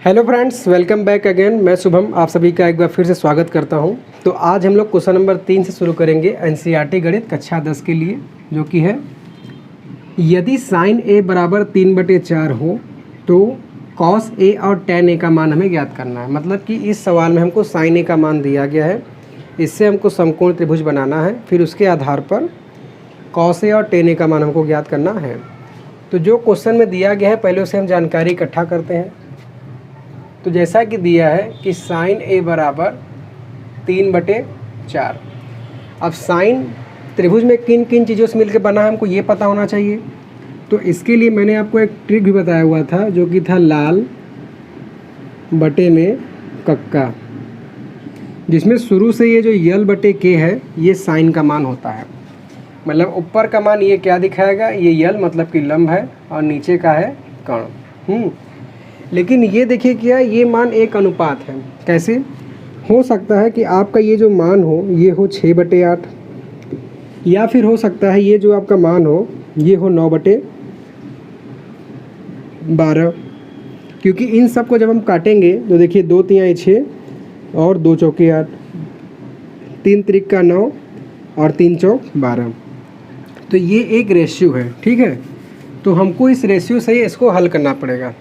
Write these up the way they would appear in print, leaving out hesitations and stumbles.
Hello friends, welcome back again. मैं शुभम आप सभी का एक बार फिर से स्वागत करता हूं। तो आज हम लोग क्वेश्चन नंबर 3 से शुरू करेंगे एनसीईआरटी गणित कक्षा 10 के लिए, जो कि है यदि साइन ए बराबर 3/4 हो तो कॉस ए और टेन ए का मान हमें ज्ञात करना है। मतलब कि इस सवाल में हमको साइन ए का मान दिया गया है, इससे हमको समकोण त्रिभुज बनाना है, फिर उसके आधार पर कॉस ए और टेन ए का मान हमको ज्ञात करना है। तो जो क्वेश्चन में दिया गया है पहले उसे हम जानकारी इकट्ठा करते हैं। तो जैसा कि दिया है कि साइन ए बराबर 3/4। अब साइन त्रिभुज में किन किन चीज़ों से मिलकर बना है हमको ये पता होना चाहिए। तो इसके लिए मैंने आपको एक ट्रिक भी बताया हुआ था, जो कि था लाल बटे में कक्का, जिसमें शुरू से ये जो यल बटे के है ये साइन का मान होता है। मतलब ऊपर का मान ये क्या दिखाएगा, ये यल मतलब कि लंब है और नीचे का है कर्ण। लेकिन ये देखिए क्या, ये मान एक अनुपात है। कैसे हो सकता है कि आपका ये जो मान हो ये हो 6/8, या फिर हो सकता है ये जो आपका मान हो ये हो 9/12, क्योंकि इन सब को जब हम काटेंगे तो देखिए 2 तिहाई 6 और 2 चौके 8, 3 त्रिक का 9 और 3 चौक 12। तो ये एक रेशियो है, ठीक है। तो हमको इस रेशियो से इसको हल करना पड़ेगा।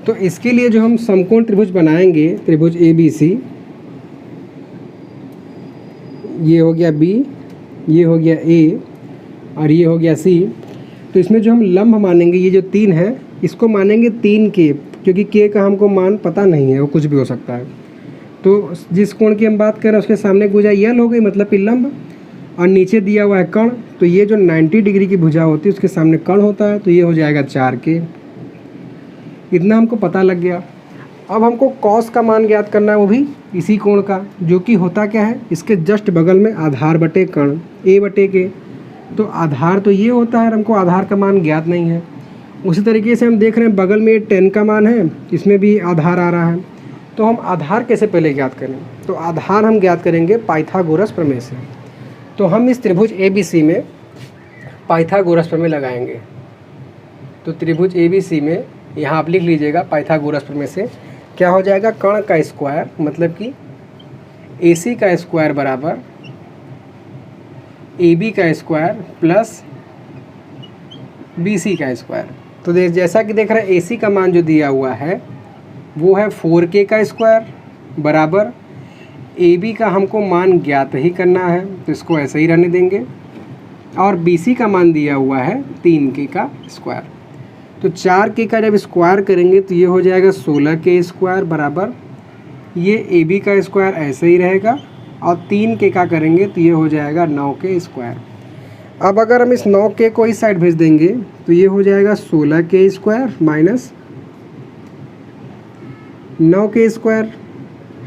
तो इसके लिए जो हम समकोण त्रिभुज बनाएंगे, त्रिभुज ABC, ये हो गया B, ये हो गया A और ये हो गया C। तो इसमें जो हम लंब मानेंगे, ये जो 3 है इसको मानेंगे 3K, क्योंकि K का हमको मान पता नहीं है, वो कुछ भी हो सकता है। तो जिस कोण की हम बात कर रहे हैं उसके सामने भुजा यल हो गई, मतलब कि लंब, और नीचे दिया हुआ है कर्ण। तो ये जो 90 डिग्री की भुजा होती है उसके सामने कर्ण होता है, तो ये हो जाएगा 4K। इतना हमको पता लग गया। अब हमको कॉस का मान ज्ञात करना है, वो भी इसी कोण का, जो कि होता क्या है, इसके जस्ट बगल में आधार बटे कर्ण A/K। तो आधार तो ये होता है, हमको आधार का मान ज्ञात नहीं है। उसी तरीके से हम देख रहे हैं बगल में 10 का मान है, इसमें भी आधार आ रहा है। तो हम आधार कैसे पहले ज्ञात करें, तो आधार हम ज्ञात करेंगे पाइथागोरस प्रमेय से। तो हम इस त्रिभुज ABC में पाइथागोरस प्रमेय लगाएंगे। तो त्रिभुज ABC में यहाँ आप लिख लीजिएगा पाइथागोरस प्रमेय से क्या हो जाएगा, कर्ण का स्क्वायर मतलब कि AC का स्क्वायर बराबर AB का स्क्वायर प्लस BC का स्क्वायर। तो जैसा कि देख रहे हैं AC का मान जो दिया हुआ है वो है 4K का स्क्वायर बराबर AB का हमको मान ज्ञात ही करना है, तो इसको ऐसे ही रहने देंगे, और BC का मान दिया हुआ है 3K का स्क्वायर। तो 4K का जब स्क्वायर करेंगे तो ये हो जाएगा 16K स्क्वायर बराबर ये AB का स्क्वायर ऐसे ही रहेगा, और 3K का करेंगे तो ये हो जाएगा 9K स्क्वायर। अब अगर हम इस 9K को इस साइड भेज देंगे तो ये हो जाएगा 16K square minus 9K square,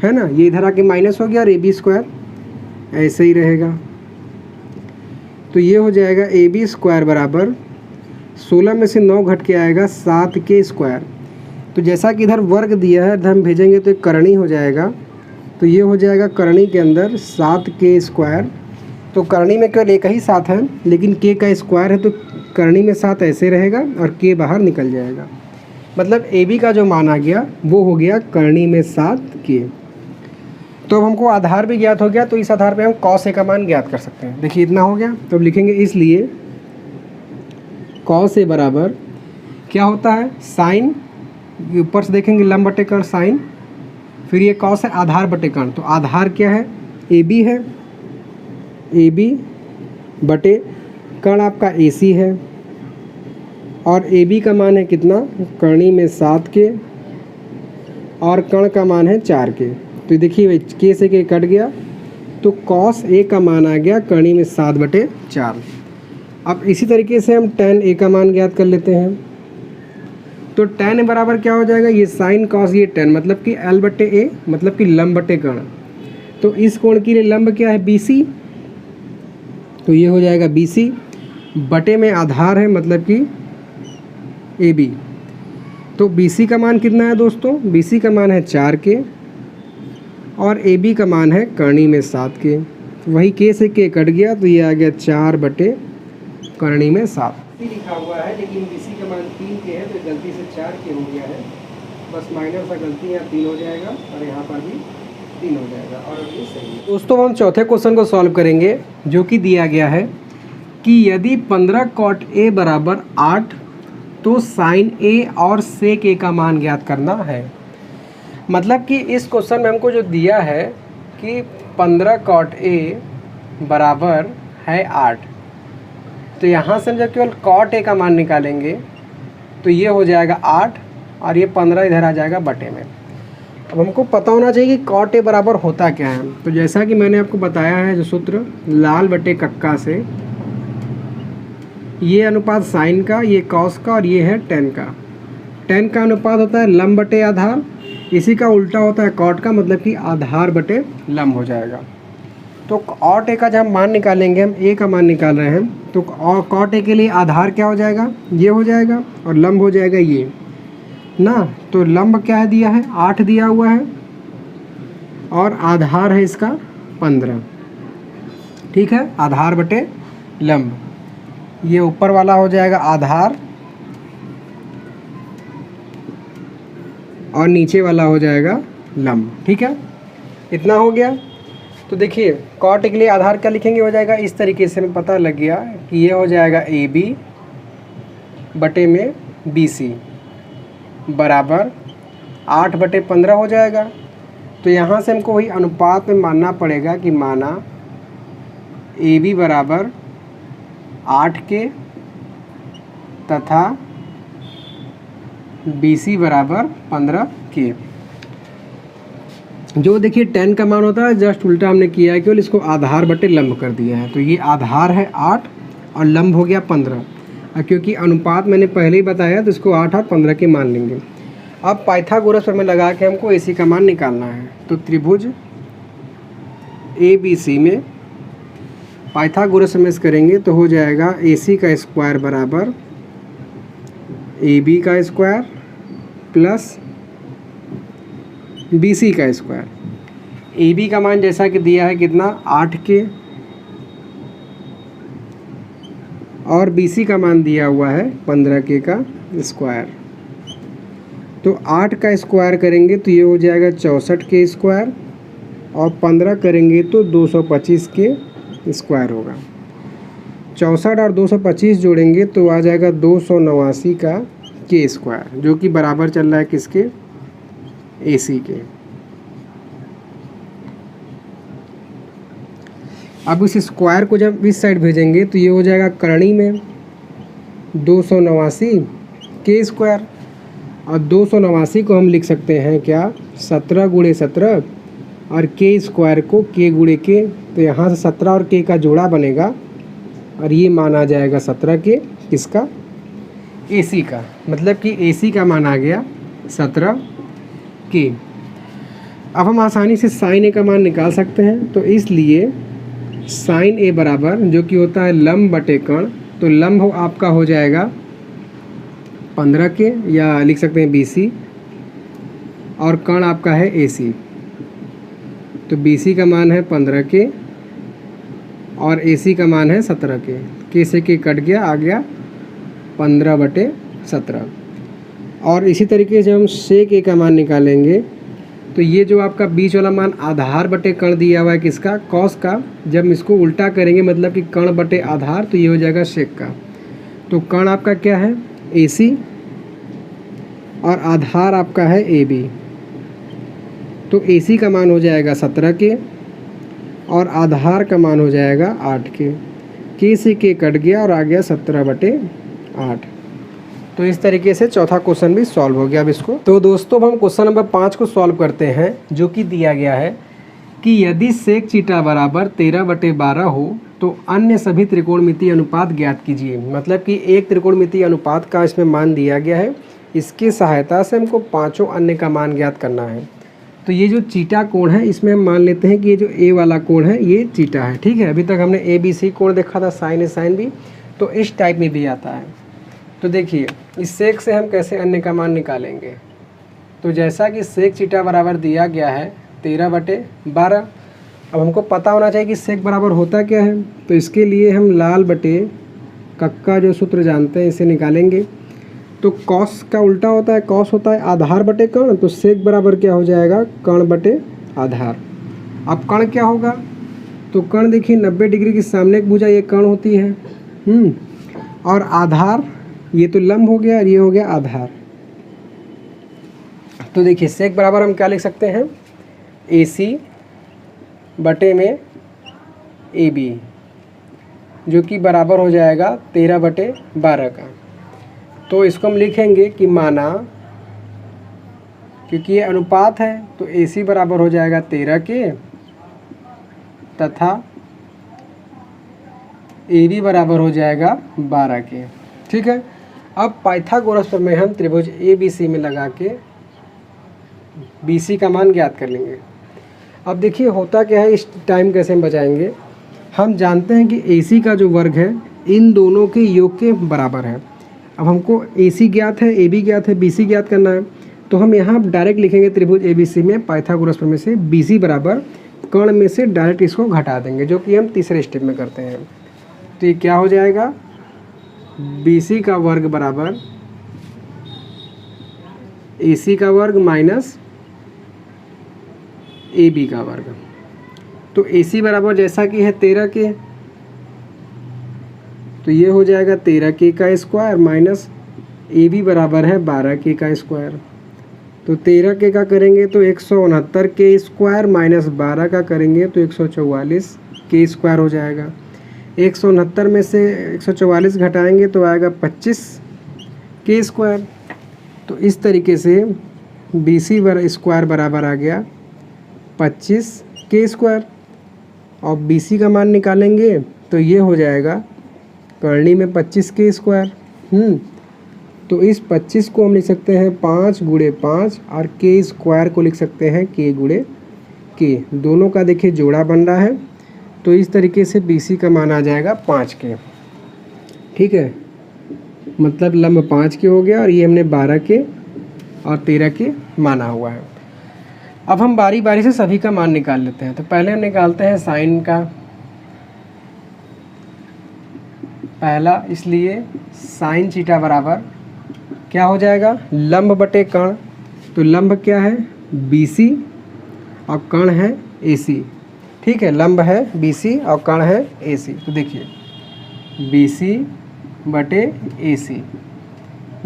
है ना। ये इधर आके माइनस हो गया और AB स्क्वायर ऐसे ही रहेगा। तो ये हो जाएगा AB स्क्वायर बराबर 16 में से 9 घट के आएगा 7K स्क्वायर। तो जैसा कि इधर वर्ग दिया है, इधर हम भेजेंगे तो एक करणी हो जाएगा। तो ये हो जाएगा करणी के अंदर 7K स्क्वायर। तो करणी में केवल एक ही 7 है, लेकिन K का स्क्वायर है तो करणी में 7 ऐसे रहेगा और K बाहर निकल जाएगा। मतलब AB का जो मान आ गया वो हो गया करणी में 7K। तो अब हमको आधार भी ज्ञात हो गया, तो इस आधार पे हम कॉस ए का मान ज्ञात कर सकते हैं। देखिए इतना हो गया। तो अब लिखेंगे इसलिए कॉस ए बराबर क्या होता है, साइन, ऊपर से देखेंगे लंब बटे कर्ण साइन, फिर ये कॉस है आधार बटे कर्ण। तो आधार क्या है, AB है, AB बटे कर्ण आपका AC है, और AB का मान है कितना, करणी में 7K, और कर्ण का मान है 4K। तो देखिए K से K कट गया, तो कॉस A का मान आ गया करणी में 7/4। अब इसी तरीके से हम tan A का मान ज्ञात कर लेते हैं। तो tan A बराबर क्या हो जाएगा, ये साइन कॉस ये tan, मतलब कि L/A, मतलब कि लंब बटे कर्ण। तो इस कोण के लिए लंब क्या है, BC। तो ये हो जाएगा BC बटे में आधार है मतलब कि AB। तो BC का मान कितना है दोस्तों, BC का मान है 4K और AB का मान है करणी में 7K। वही K से K कट गया तो ये आ गया 4/, करणी में 7 लिखा हुआ है, लेकिन BC का मान 3K है तो गलती से 4K हो गया है। बस माइनर सा गलती यहाँ 3 हो जाएगा और यहाँ पर भी 3 हो जाएगा और ये सही है। दोस्तों हम चौथे क्वेश्चन को सॉल्व करेंगे जो कि दिया गया है कि यदि 15 cot A बराबर 8 तो साइन A और सेक A का मान ज्ञात करना है। मतलब कि इस क्वेश्चन में हमको जो दिया है कि 15 cot A बराबर है 8, तो यहाँ से हम जब केवल cot A का मान निकालेंगे तो ये हो जाएगा 8 और ये 15 इधर आ जाएगा बटे में। अब हमको पता होना चाहिए कि cot A बराबर होता क्या है। तो जैसा कि मैंने आपको बताया है जो सूत्र लाल बटे कक्का से, ये अनुपात साइन का, ये कॉस का और ये है टेन का। टेन का अनुपात होता है लंब बटे आधार, इसी का उल्टा होता है कॉट का, मतलब कि आधार बटे लंब हो जाएगा। तो कॉट ए का जब हम मान निकालेंगे, हम ए का मान निकाल रहे हैं, तो कॉट ए के लिए आधार क्या हो जाएगा, ये हो जाएगा और लंब हो जाएगा ये ना। तो लंब क्या है दिया है, 8 दिया हुआ है और आधार है इसका 15। ठीक है, आधार बटे लंब, ये ऊपर वाला हो जाएगा आधार और नीचे वाला हो जाएगा लंब। ठीक है, इतना हो गया। तो देखिए कॉट के लिए आधार क्या लिखेंगे, हो जाएगा इस तरीके से, हमें पता लग गया कि ये हो जाएगा AB बटे में BC बराबर 8 बटे 15 हो जाएगा। तो यहाँ से हमको वही अनुपात में मानना पड़ेगा कि माना AB बराबर 8 के तथा BC बराबर 15 के। जो देखिए 10 का मान होता है, जस्ट उल्टा हमने किया है, केवल इसको आधार बटे लंब कर दिया है। तो ये आधार है 8 और लंब हो गया 15, और क्योंकि अनुपात मैंने पहले ही बताया तो इसको 8 और 15 के मान लेंगे। अब पाइथागोरस प्रमेय लगा के हमको AC का मान निकालना है। तो त्रिभुज ABC में पाइथागोरस प्रमेय करेंगे तो हो जाएगा AC का स्क्वायर बराबर AB का स्क्वायर प्लस BC का स्क्वायर। AB का मान जैसा कि दिया है कितना, 8 के, और BC का मान दिया हुआ है 15 के का स्क्वायर। तो 8 का स्क्वायर करेंगे तो ये हो जाएगा 64 के स्क्वायर, और 15 करेंगे तो 225 के स्क्वायर होगा। 64 और 225 जोड़ेंगे तो आ जाएगा 289 का के स्क्वायर, जो कि बराबर चल रहा है किसके, AC के। अब इस स्क्वायर को जब इस साइड भेजेंगे तो ये हो जाएगा करणी में 289 के स्क्वायर, और 289 को हम लिख सकते हैं क्या, 17 गुणे 17, और के स्क्वायर को के गुणे के, तो यहाँ से 17 और के का जोड़ा बनेगा और ये मान आ जाएगा 17 के, किसका, AC का। मतलब कि AC का मान आ गया 17 के। अब हम आसानी से साइन A का मान निकाल सकते हैं। तो इसलिए साइन A बराबर, जो कि होता है लंब बटे कर्ण, तो लंब आपका हो जाएगा 15 के, या लिख सकते हैं BC, और कर्ण आपका है AC। तो BC का मान है 15 के और AC का मान है 17 के से के कट गया, आ गया 15 बटे 17। और इसी तरीके से हम सेक A का मान निकालेंगे तो ये जो आपका बीच वाला मान आधार बटे कर्ण दिया हुआ है किसका, कॉस का, जब इसको उल्टा करेंगे मतलब कि कर्ण बटे आधार, तो ये हो जाएगा सेक का। तो कर्ण आपका क्या है, AC, और आधार आपका है AB। तो AC का मान हो जाएगा 17 के और आधार का मान हो जाएगा 8 के से के कट गया और आ गया 17 बटे 8। तो इस तरीके से चौथा क्वेश्चन भी सॉल्व हो गया। अब इसको, तो दोस्तों हम क्वेश्चन नंबर 5 को सॉल्व करते हैं, जो कि दिया गया है कि यदि सेक चीटा बराबर 13 बटे 12 हो तो अन्य सभी त्रिकोणमितीय अनुपात ज्ञात कीजिए। मतलब कि एक त्रिकोणमितीय अनुपात का इसमें मान दिया गया है, इसकी सहायता से हमको पाँचों अन्य का मान ज्ञात करना है। तो ये जो चीटा कोण है, इसमें हम मान लेते हैं कि ये जो A वाला कोण है ये चीटा है। ठीक है, अभी तक हमने ABC कोण देखा था, साइन A साइन B, तो इस टाइप में भी आता है। तो देखिए इस सेक से हम कैसे अन्य का मान निकालेंगे। तो जैसा कि सेक चीटा बराबर दिया गया है 13 बटे 12, अब हमको पता होना चाहिए कि सेक बराबर होता क्या है। तो इसके लिए हम लाल बटे कक्का जो सूत्र जानते हैं इसे निकालेंगे। तो कॉस का उल्टा होता है, कॉस होता है आधार बटे कर्ण, तो सेक बराबर क्या हो जाएगा, कर्ण बटे आधार। अब कर्ण क्या होगा, तो कर्ण देखिए 90 डिग्री की सामने एक भुजा ये कर्ण होती है, और आधार ये तो लंब हो गया और ये हो गया आधार। तो देखिए सेक बराबर हम क्या लिख सकते हैं, AC बटे में AB, जो कि बराबर हो जाएगा 13/12 का। तो इसको हम लिखेंगे कि माना, क्योंकि ये अनुपात है तो AC बराबर हो जाएगा 13 के तथा AB बराबर हो जाएगा 12 के। ठीक है, अब पाइथागोरस प्रमेय हम त्रिभुज ABC में लगा के BC का मान ज्ञात कर लेंगे। अब देखिए होता क्या है, इस टाइम कैसे हम बचाएंगे। हम जानते हैं कि AC का जो वर्ग है इन दोनों के योग के बराबर है। अब हमको AC ज्ञात है, AB ज्ञात है, BC ज्ञात करना है, तो हम यहाँ डायरेक्ट लिखेंगे त्रिभुज ABC में पाइथागोरस प्रमेय से BC बराबर कर्ण में से डायरेक्ट इसको घटा देंगे, जो कि हम तीसरे स्टेप में करते हैं। तो ये क्या हो जाएगा, BC का वर्ग बराबर AC का वर्ग माइनस AB का वर्ग। तो AC बराबर जैसा कि है 13 के, तो ये हो जाएगा 13k का स्क्वायर माइनस AB बराबर है 12k का स्क्वायर। तो 13k का करेंगे तो 169k स्क्वायर माइनस 12 का करेंगे तो 144k स्क्वायर हो जाएगा। 169 में से 144 घटाएंगे तो आएगा 25k स्क्वायर। तो इस तरीके से BC स्क्वायर बराबर आ गया 25k स्क्वायर। और BC का मान निकालेंगे तो ये हो जाएगा करनी में 25k स्क्वायर। तो इस 25 को हम लिख सकते हैं 5 गुणे 5 और k स्क्वायर को लिख सकते हैं k गुणे k। दोनों का देखिए जोड़ा बन रहा है, तो इस तरीके से BC का मान आ जाएगा 5k। ठीक है, मतलब लंब 5k हो गया और ये हमने 12k और 13k माना हुआ है। अब हम बारी बारी से सभी का मान निकाल लेते हैं। तो पहले हम निकालते हैं साइन का, पहला, इसलिए साइन थीटा बराबर क्या हो जाएगा, लंब बटे कर्ण। तो लंब क्या है BC और कर्ण है AC। ठीक है, लंब है BC और कर्ण है AC। तो देखिए BC बटे AC,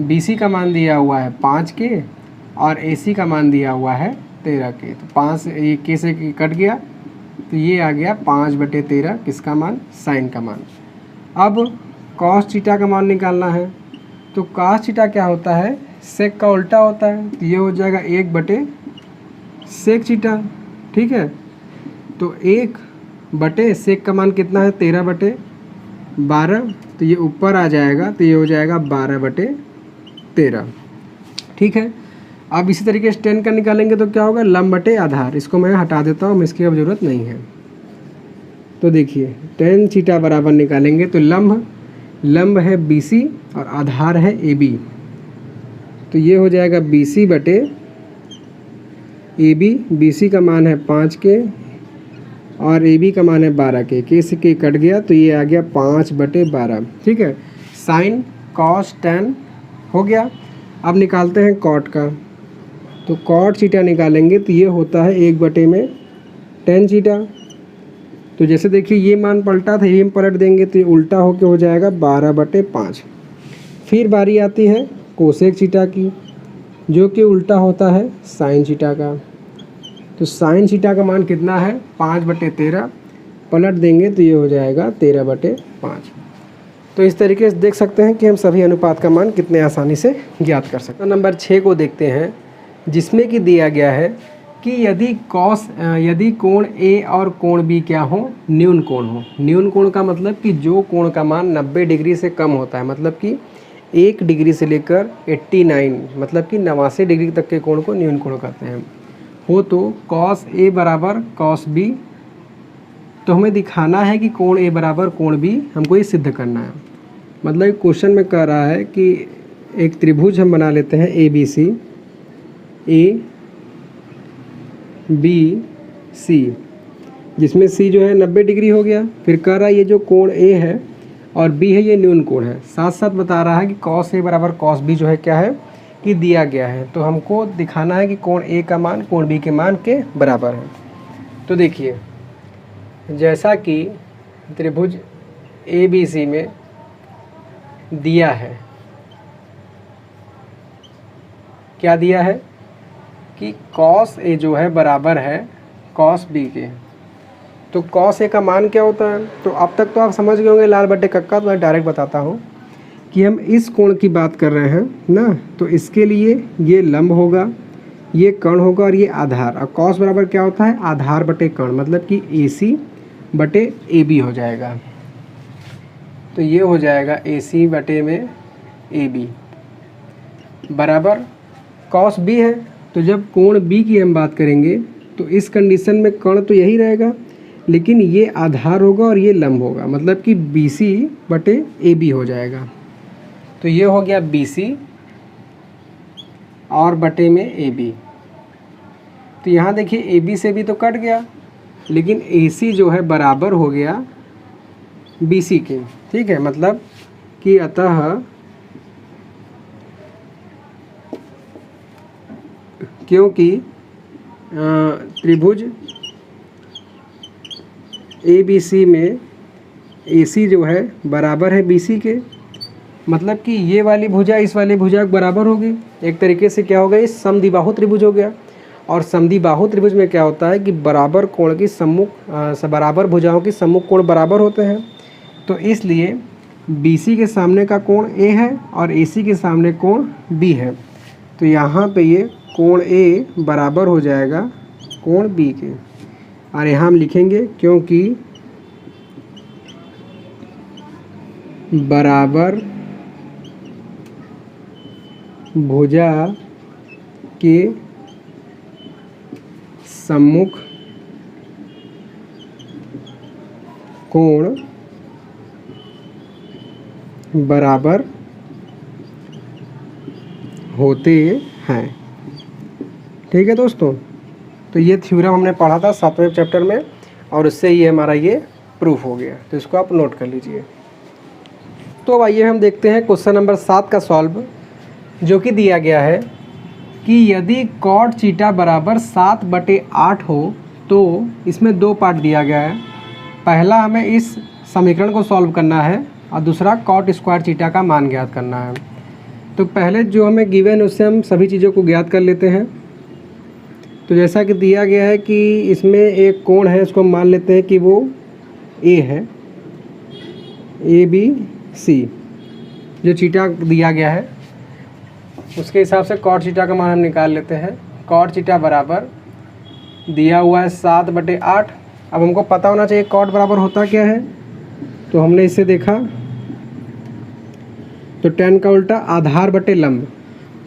BC का मान दिया हुआ है 5k और AC का मान दिया हुआ है 13k। तो 5 ये k से कट गया, तो ये आ गया 5/13 किसका मान, साइन का मान। अब कॉस थीटा का मान निकालना है। तो कॉस थीटा क्या होता है, सेक का उल्टा होता है, तो ये हो जाएगा 1/सेक थीटा। ठीक है, तो 1 सेक का मान कितना है 13/12, तो ये ऊपर आ जाएगा, तो ये हो जाएगा 12/13। ठीक है, अब इसी तरीके से tan का निकालेंगे तो क्या होगा, लंब बटे आधार। इसको मैं हटा देता हूँ, इसकी अब ज़रूरत नहीं है। तो देखिए tan थीटा बराबर निकालेंगे तो लंब है BC और आधार है AB। तो ये हो जाएगा BC बटे AB। BC का मान है 5k और AB का मान है 12k, k से k कट गया, तो ये आ गया 5/12। ठीक है, साइन कॉस tan हो गया। अब निकालते हैं कॉट का। तो कॉट थीटा निकालेंगे तो ये होता है 1/tan थीटा। तो जैसे देखिए ये मान पलटा था, ये हम पलट देंगे तो ये उल्टा होके हो जाएगा 12/5। फिर बारी आती है कोसेक थीटा की, जो कि उल्टा होता है साइन थीटा का। तो साइन थीटा का मान कितना है 5/13, पलट देंगे तो ये हो जाएगा 13/5। तो इस तरीके से देख सकते हैं कि हम सभी अनुपात का मान कितने आसानी से ज्ञात कर सकते हैं। नंबर 6 को देखते हैं, जिसमें कि दिया गया है कि यदि कोण A और कोण B क्या हो, न्यून कोण हो। न्यून कोण का मतलब कि जो कोण का मान 90 डिग्री से कम होता है, मतलब कि 1 डिग्री से लेकर 89 मतलब कि 89 डिग्री तक के कोण को न्यून कोण कहते हैं। हो तो cos A बराबर cos B। तो हमें दिखाना है कि कोण A बराबर कोण B, हमको ये सिद्ध करना है। मतलब क्वेश्चन में कह रहा है कि एक त्रिभुज हम बना लेते हैं ABC, ABC, जिसमें C जो है 90 डिग्री हो गया। फिर कह रहा है ये जो कोण A है और बी है ये न्यून कोण है। साथ साथ बता रहा है कि कॉस ए बराबर कॉस बी जो है क्या है कि दिया गया है। तो हमको दिखाना है कि कोण ए का मान कोण बी के मान के बराबर है। तो देखिए जैसा कि त्रिभुज ए बी सी में दिया है, क्या दिया है कि कॉस ए जो है बराबर है कॉस बी के। तो कॉस ए का मान क्या होता है? तो अब तक तो आप समझ गए होंगे लाल बट्टे कक्का, तो मैं डायरेक्ट बताता हूँ कि हम इस कोण की बात कर रहे हैं ना। तो इसके लिए ये लंब होगा, ये कर्ण होगा और ये आधार। और कॉस बराबर क्या होता है? आधार बटे कर्ण, मतलब कि ए सी बटे ए बी हो जाएगा। तो ये हो जाएगा ए सी बटे में ए बी बराबर कॉस बी है। तो जब कोण बी की हम बात करेंगे तो इस कंडीशन में कर्ण तो यही रहेगा, लेकिन ये आधार होगा और ये लंब होगा, मतलब कि बी सी बटे ए बी हो जाएगा। तो ये हो गया बी सी और बटे में ए बी। तो यहाँ देखिए ए बी से भी तो कट गया, लेकिन ए सी जो है बराबर हो गया बी सी के। ठीक है, मतलब कि अतः क्योंकि त्रिभुज ए बी सी में ए सी जो है बराबर है बी सी के, मतलब कि ये वाली भुजा इस वाली भुजा बराबर होगी। एक तरीके से क्या हो गया, इस समद्विबाहु त्रिभुज हो गया। और समद्विबाहु त्रिभुज में क्या होता है कि बराबर कोण की बराबर भुजाओं की सम्मुख कोण बराबर होते हैं। तो इसलिए बी सी के सामने का कोण ए है और ए सी के सामने कोण बी है। तो यहाँ पे ये कोण ए बराबर हो जाएगा कोण बी के। और यहाँ हम लिखेंगे क्योंकि बराबर भुजा के सम्मुख कोण बराबर होते हैं। ठीक है दोस्तों, तो ये थ्योरम हमने पढ़ा था 7वें चैप्टर में और उससे ये हमारा ये प्रूफ हो गया। तो इसको आप नोट कर लीजिए। तो अब आइए हम देखते हैं क्वेश्चन नंबर 7 का सॉल्व, जो कि दिया गया है कि यदि कॉट चीटा बराबर 7/8 हो तो इसमें 2 पार्ट दिया गया है। पहला हमें इस समीकरण को सॉल्व करना है और दूसरा कॉट स्क्वायर चीटा का मान ज्ञात करना है। तो पहले जो हमें गिवन है उससे हम सभी चीज़ों को ज्ञात कर लेते हैं। तो जैसा कि दिया गया है कि इसमें एक कोण है, उसको मान लेते हैं कि वो ए है, ए बी सी जो चीटा दिया गया है उसके हिसाब से कॉट चीटा का मान हम निकाल लेते हैं। कॉट चीटा बराबर दिया हुआ है 7/8। अब हमको पता होना चाहिए कॉट बराबर होता क्या है। तो हमने इसे देखा तो tan का उल्टा आधार बटे लंब।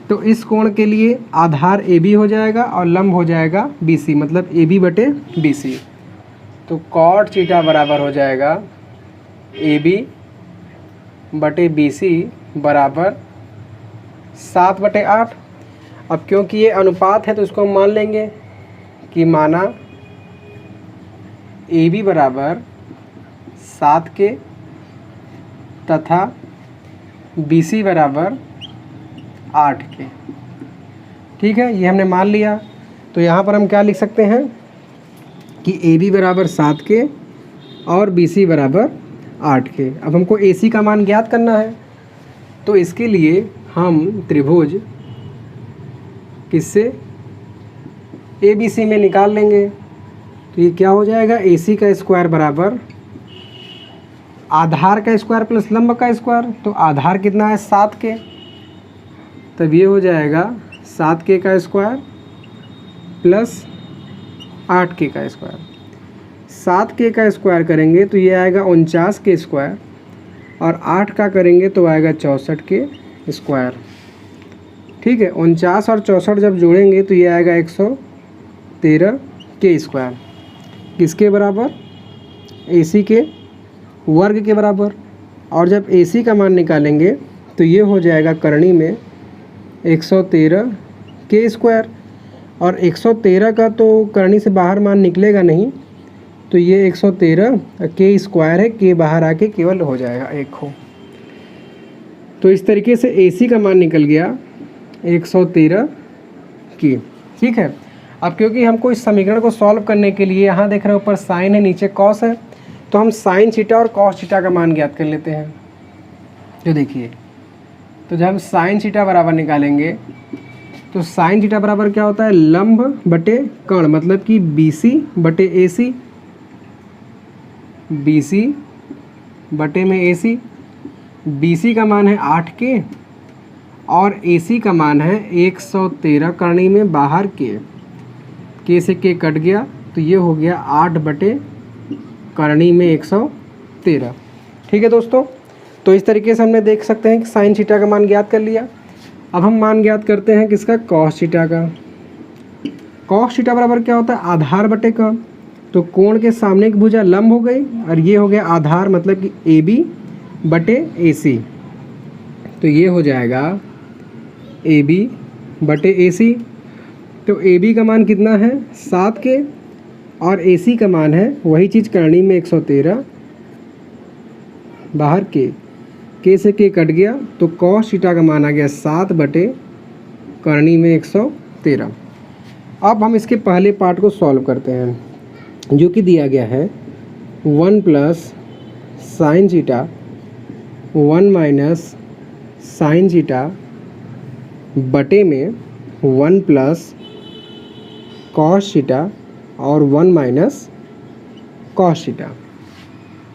तो इस कोण के लिए आधार ए बी हो जाएगा और लंब हो जाएगा बी सी, मतलब ए बी बटे बी सी। तो कॉट चीटा बराबर हो जाएगा ए बी बटे बी सी बराबर 7/8। अब क्योंकि ये अनुपात है तो इसको हम मान लेंगे कि माना ए बी बराबर 7 के तथा बी सी बराबर 8 के। ठीक है, ये हमने मान लिया। तो यहाँ पर हम क्या लिख सकते हैं कि ए बी बराबर 7 के और बी सी बराबर 8 के। अब हमको ए सी का मान ज्ञात करना है। तो इसके लिए हम त्रिभुज किससे ए बी सी में निकाल लेंगे। तो ये क्या हो जाएगा, ए सी का स्क्वायर बराबर आधार का स्क्वायर प्लस लंब का स्क्वायर। तो आधार कितना है 7 के, तब ये हो जाएगा 7 के का स्क्वायर प्लस 8 के का स्क्वायर। 7 के का स्क्वायर करेंगे तो ये आएगा 49 के स्क्वायर और 8 का करेंगे तो आएगा 64 के स्क्वायर। ठीक है, 49 और 64 जब जोड़ेंगे तो ये आएगा 113 के स्क्वायर। किसके बराबर, ए सी के वर्ग के बराबर। और जब ए सी का मान निकालेंगे तो ये हो जाएगा करणी में 113 के स्क्वायर। और 113 का तो करणी से बाहर मान निकलेगा नहीं, तो ये 113 के स्क्वायर है, के बाहर आके केवल हो जाएगा 1 हो। तो इस तरीके से AC का मान निकल गया 113 की। ठीक है, अब क्योंकि हमको इस समीकरण को सॉल्व करने के लिए यहाँ देख रहे हैं ऊपर साइन है नीचे कॉस है, तो हम साइन थीटा और कॉस थीटा का मान ज्ञात कर लेते हैं। जो देखिए, तो जब हम साइन थीटा बराबर निकालेंगे तो साइन थीटा बराबर क्या होता है, लंब बटे कर्ण, मतलब कि BC बटे AC, BC बटे में AC। BC का मान है 8 के और AC का मान है 113 करनी में बाहर के से के कट गया, तो ये हो गया 8 बटे करनी में 113। ठीक है दोस्तों, तो इस तरीके से हमने देख सकते हैं कि साइन थीटा का मान ज्ञात कर लिया। अब हम मान ज्ञात करते हैं किसका, कॉस थीटा का। कॉस थीटा बराबर क्या होता है, आधार बटे कर्ण। तो कोण के सामने की भुजा लंब हो गई और ये हो गया आधार, मतलब कि AB बटे AC। तो ये हो जाएगा AB बटे AC। तो AB का मान कितना है 7 के और AC का मान है वही चीज़ करनी में 113, बाहर के से के कट गया, तो कॉस थीटा का मान आ गया 7 बटे करनी में 113। अब हम इसके पहले पार्ट को सॉल्व करते हैं, जो कि दिया गया है 1 plus sine theta 1 minus sine theta बटे में 1 प्लस कॉस थीटा और 1 माइनस कॉस थीटा।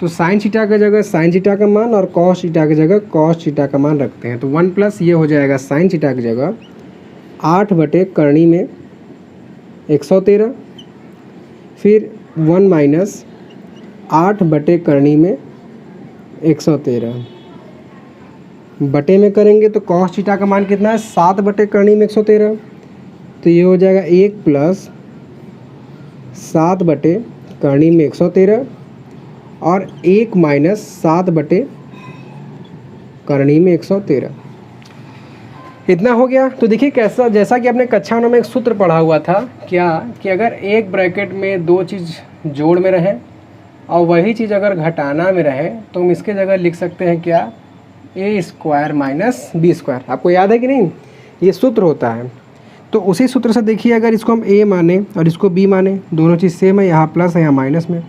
तो साइन थीटा की जगह साइन थीटा का मान और कॉस थीटा की जगह कॉस थीटा का मान रखते हैं। तो 1 प्लस ये हो जाएगा साइन थीटा की जगह 8 बटे करनी में 113, फिर 1 माइनस 8 बटे करनी में 113 बटे में करेंगे तो कॉस थीटा का मान कितना है 7 बटे करनी में 113। तो ये हो जाएगा 1 प्लस 7 बटे करनी में 113 और 1 माइनस 7 बटे करनी में 113। इतना हो गया। तो देखिए कैसा, जैसा कि आपने कक्षा 9 में एक सूत्र पढ़ा हुआ था क्या, कि अगर एक ब्रैकेट में 2 चीज़ जोड़ में रहे और वही चीज़ अगर घटाना में रहे तो हम इसके जगह लिख सकते हैं क्या, A square minus B square. आपको याद है कि नहीं, ये सूत्र होता है। तो उसी सूत्र से देखिए, अगर इसको हम A माने और इसको B माने, दोनों चीज़ सेम है, यहाँ प्लस है यहाँ माइनस में,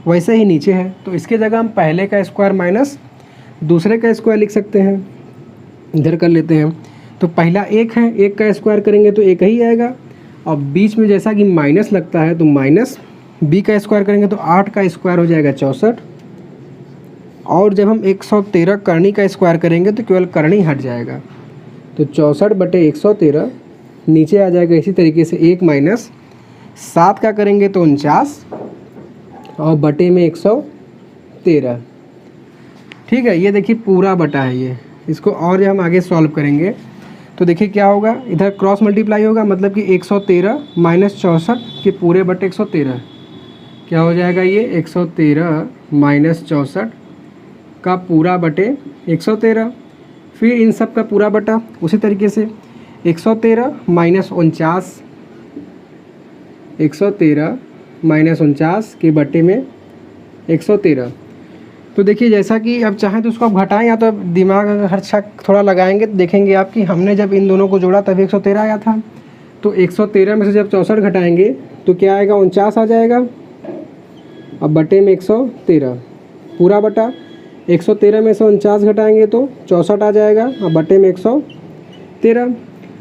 वैसे ही नीचे है, तो इसके जगह हम पहले का स्क्वायर माइनस दूसरे का स्क्वायर लिख सकते हैं। इधर कर लेते हैं, तो पहला 1 है, 1 का स्क्वायर करेंगे तो 1 ही आएगा, और बीच में जैसा कि माइनस लगता है तो माइनस B का स्क्वायर करेंगे तो 8 का स्क्वायर हो जाएगा 64, और जब हम 113 करनी का स्क्वायर करेंगे तो केवल करनी हट जाएगा, तो 64 बटे 113 नीचे आ जाएगा। इसी तरीके से 1 माइनस 7 का करेंगे तो 49 और बटे में 113। ठीक है, ये देखिए पूरा बटा है ये। इसको और जब हम आगे सॉल्व करेंगे तो देखिए क्या होगा, इधर क्रॉस मल्टीप्लाई होगा, मतलब कि 113 माइनस 64 के पूरे बटे 113 क्या हो जाएगा, ये 113 माइनस 64 का पूरा बटे 113, फिर इन सब का पूरा बटा। उसी तरीके से 113 माइनस 49, 113 माइनस 49 के बटे में 113। तो देखिए जैसा कि अब चाहें तो उसको आप घटाएं या तो आप दिमाग अगर अच्छा थोड़ा लगाएंगे तो देखेंगे आप कि हमने जब इन दोनों को जोड़ा तभी 113 आया था। तो 113 में से जब 64 घटाएंगे तो क्या आएगा, 49 आ जाएगा। अब बटे में 113 पूरा बटा, 113 में से 49 घटाएंगे तो 64 आ जाएगा, अब बटे में 113।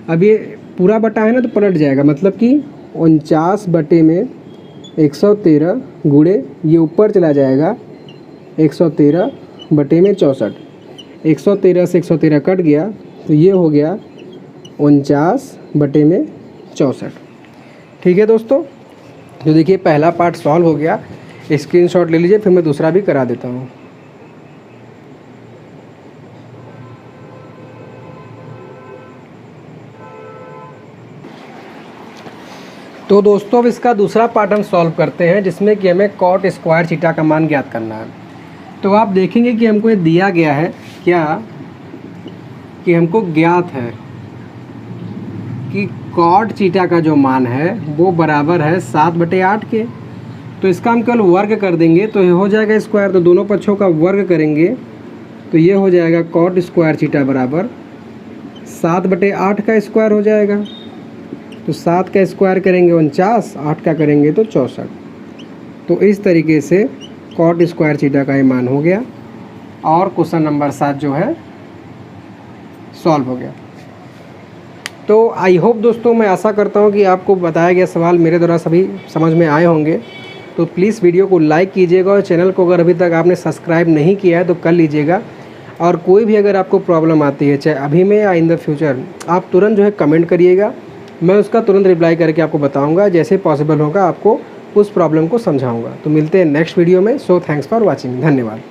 अब ये पूरा बटा है ना तो पलट जाएगा, मतलब कि 49 बटे में 113 गुणे ये ऊपर चला जाएगा 113 बटे में 64। 113 से 113 कट गया तो ये हो गया 49 बटे में 64। ठीक है दोस्तों, तो देखिए पहला पार्ट सॉल्व हो गया। स्क्रीनशॉट ले लीजिए, फिर मैं दूसरा भी करा देता हूँ। तो दोस्तों अब इसका दूसरा पार्ट हम सॉल्व करते हैं, जिसमें कि हमें कॉट स्क्वायर थीटा का मान ज्ञात करना है। तो आप देखेंगे कि हमको ये दिया गया है क्या, कि हमको ज्ञात है कि कॉट थीटा का जो मान है वो बराबर है 7/8 के। तो इसका हम केवल वर्ग कर देंगे तो ये हो जाएगा स्क्वायर, तो दोनों पक्षों का वर्ग करेंगे तो ये हो जाएगा कॉट स्क्वायर थीटा बराबर 7/8 का स्क्वायर हो जाएगा। तो 7 का स्क्वायर करेंगे 49, 8 का करेंगे तो 64। तो इस तरीके से कॉट स्क्वायर थीटा का ये मान हो गया और क्वेश्चन नंबर 7 जो है सॉल्व हो गया। तो आई होप दोस्तों, मैं आशा करता हूँ कि आपको बताया गया सवाल मेरे द्वारा सभी समझ में आए होंगे। तो प्लीज़ वीडियो को लाइक कीजिएगा और चैनल को अगर अभी तक आपने सब्सक्राइब नहीं किया है तो कर लीजिएगा। और कोई भी अगर आपको प्रॉब्लम आती है, चाहे अभी में या इन द फ्यूचर, आप तुरंत जो है कमेंट करिएगा, मैं उसका तुरंत रिप्लाई करके आपको बताऊंगा। जैसे पॉसिबल होगा आपको उस प्रॉब्लम को समझाऊंगा। तो मिलते हैं नेक्स्ट वीडियो में। सो थैंक्स फॉर वॉचिंग, धन्यवाद।